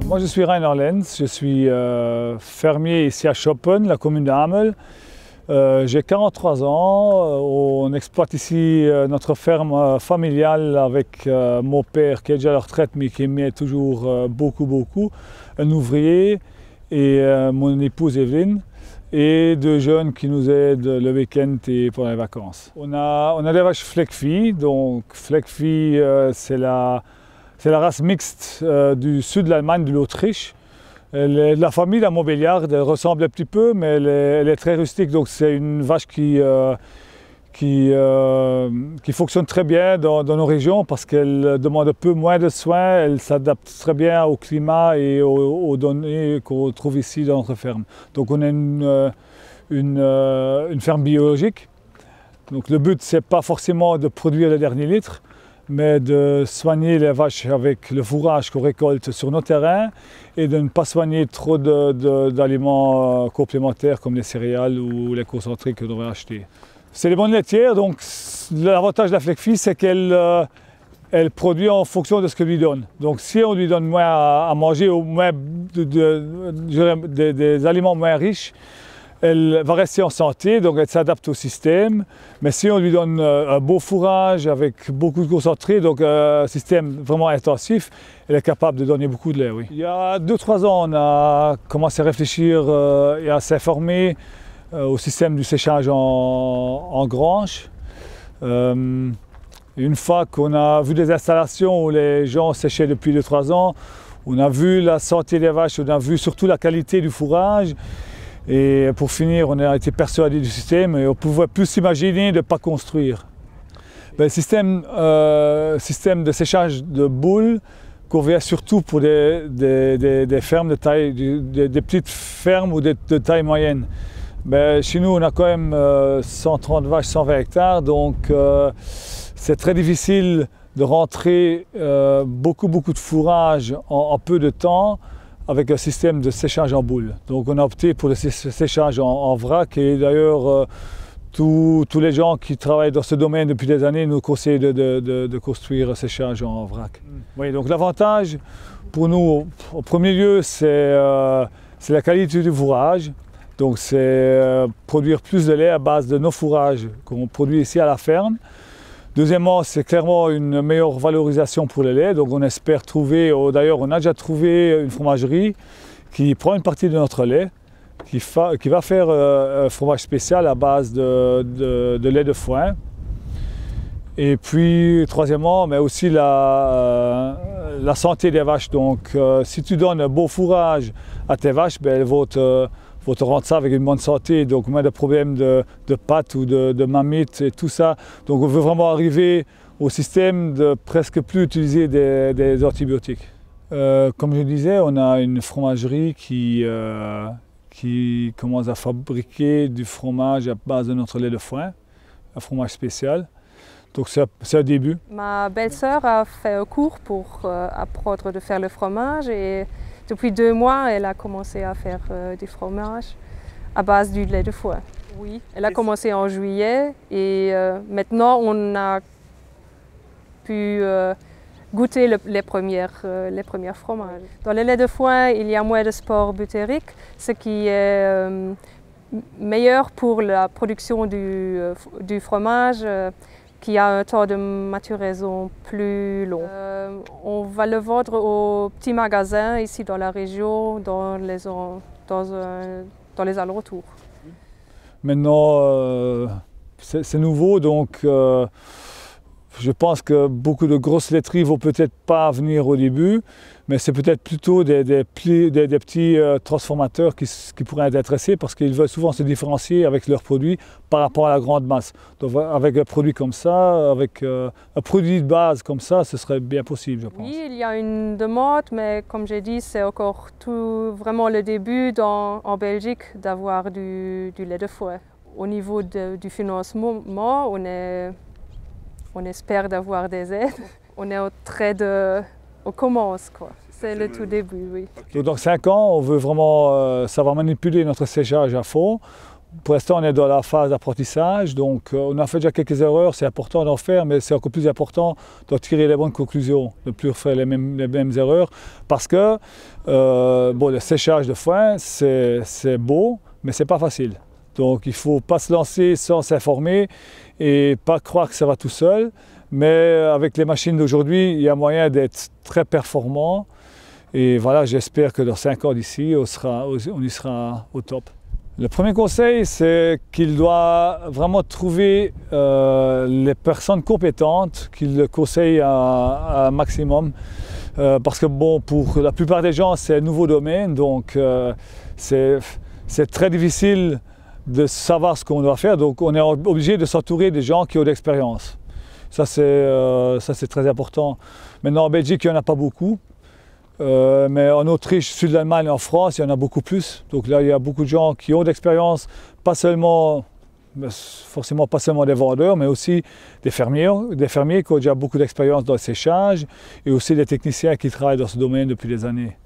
Moi je suis Rainer Lenz, je suis fermier ici à Schoppen, la commune de Hamel. J'ai 43 ans, on exploite ici notre ferme familiale avec mon père qui est déjà à la retraite mais qui aimait toujours beaucoup, un ouvrier et mon épouse Evelyne et deux jeunes qui nous aident le week-end et pendant les vacances. On a des vaches Fleckvieh, donc Fleckvieh c'est la race mixte du sud de l'Allemagne, de l'Autriche. La famille, la Montbéliarde, elle ressemble un petit peu, mais elle est très rustique. Donc c'est une vache qui fonctionne très bien dans nos régions parce qu'elle demande un peu moins de soins. Elle s'adapte très bien au climat et aux données qu'on trouve ici dans notre ferme. Donc on a une ferme biologique. Donc le but, c'est pas forcément de produire le dernier litre, mais de soigner les vaches avec le fourrage qu'on récolte sur nos terrains et de ne pas soigner trop d'aliments complémentaires comme les céréales ou les concentrés que l'on va acheter. C'est les bonnes laitières, donc l'avantage de la Fleckvieh, c'est qu'elle produit en fonction de ce que lui donne. Donc si on lui donne moins à manger ou moins des aliments moins riches, elle va rester en santé, donc elle s'adapte au système. Mais si on lui donne un beau fourrage avec beaucoup de concentré, donc un système vraiment intensif, elle est capable de donner beaucoup de lait, oui. Il y a 2-3 ans, on a commencé à réfléchir et à s'informer au système du séchage en grange. Une fois qu'on a vu des installations où les gens séchaient depuis 2-3 ans, on a vu la santé des vaches, on a vu surtout la qualité du fourrage. Et pour finir, on a été persuadé du système et on ne pouvait plus s'imaginer de ne pas construire. Le système de séchage de boules convient surtout pour des fermes de taille, des petites fermes ou de taille moyenne. Mais chez nous, on a quand même 130 vaches, 120 hectares, donc c'est très difficile de rentrer beaucoup de fourrage en peu de temps, avec un système de séchage en boule. Donc on a opté pour le séchage en vrac et d'ailleurs tous les gens qui travaillent dans ce domaine depuis des années nous conseillent de construire un séchage en vrac. Oui, donc l'avantage pour nous, au premier lieu, c'est la qualité du fourrage. Donc c'est produire plus de lait à base de nos fourrages qu'on produit ici à la ferme. Deuxièmement, c'est clairement une meilleure valorisation pour le lait. Donc on espère trouver, d'ailleurs on a déjà trouvé une fromagerie qui prend une partie de notre lait, qui va faire un fromage spécial à base de lait de foin. Et puis troisièmement, mais aussi la santé des vaches. Donc si tu donnes un beau fourrage à tes vaches, elles vont te rendre ça avec une bonne santé, donc moins de problèmes de pattes ou de mammites et tout ça. Donc on veut vraiment arriver au système de presque plus utiliser des antibiotiques. Comme je disais, on a une fromagerie qui commence à fabriquer du fromage à base de notre lait de foin, un fromage spécial. Donc c'est un début. Ma belle-sœur a fait un cours pour apprendre à faire le fromage et depuis 2 mois, elle a commencé à faire du fromage à base du lait de foin. Oui, elle a commencé en juillet et maintenant on a pu goûter les premiers fromages. Dans le lait de foin, il y a moins de spores butériques, ce qui est meilleur pour la production du fromage. Qui a un temps de maturaison plus long. On va le vendre aux petits magasins ici dans la région, dans les alentours. Maintenant, c'est nouveau, donc je pense que beaucoup de grosses laiteries ne vont peut-être pas venir au début, mais c'est peut-être plutôt des petits transformateurs qui pourraient être intéressés parce qu'ils veulent souvent se différencier avec leurs produits par rapport à la grande masse. Donc avec un produit comme ça, avec un produit de base comme ça, ce serait bien possible, je pense. Oui, il y a une demande, mais comme j'ai dit, c'est encore vraiment le début en Belgique d'avoir du lait de foin. Au niveau du financement, on espère d'avoir des aides. On est on commence, quoi. C'est le tout début, oui. Donc dans 5 ans, on veut vraiment savoir manipuler notre séchage à fond. pour l'instant, on est dans la phase d'apprentissage, donc on a fait déjà quelques erreurs, c'est important d'en faire, mais c'est encore plus important de tirer les bonnes conclusions, de ne plus faire les mêmes erreurs, parce que bon, le séchage de foin, c'est beau, mais c'est pas facile. Donc il ne faut pas se lancer sans s'informer et pas croire que ça va tout seul, mais avec les machines d'aujourd'hui, il y a moyen d'être très performant. Et voilà, j'espère que dans 5 ans d'ici, on y sera au top. Le premier conseil, c'est qu'il doit vraiment trouver les personnes compétentes qui le conseillent à un maximum. Parce que bon, pour la plupart des gens, c'est un nouveau domaine, donc c'est très difficile de savoir ce qu'on doit faire. Donc on est obligé de s'entourer des gens qui ont de l'expérience. Ça, c'est très important. Maintenant, en Belgique, il n'y en a pas beaucoup. Mais en Autriche, sud de l'Allemagne, en France, il y en a beaucoup plus. Donc là, il y a beaucoup de gens qui ont d'expérience, forcément pas seulement des vendeurs, mais aussi des fermiers qui ont déjà beaucoup d'expérience dans le séchage et aussi des techniciens qui travaillent dans ce domaine depuis des années.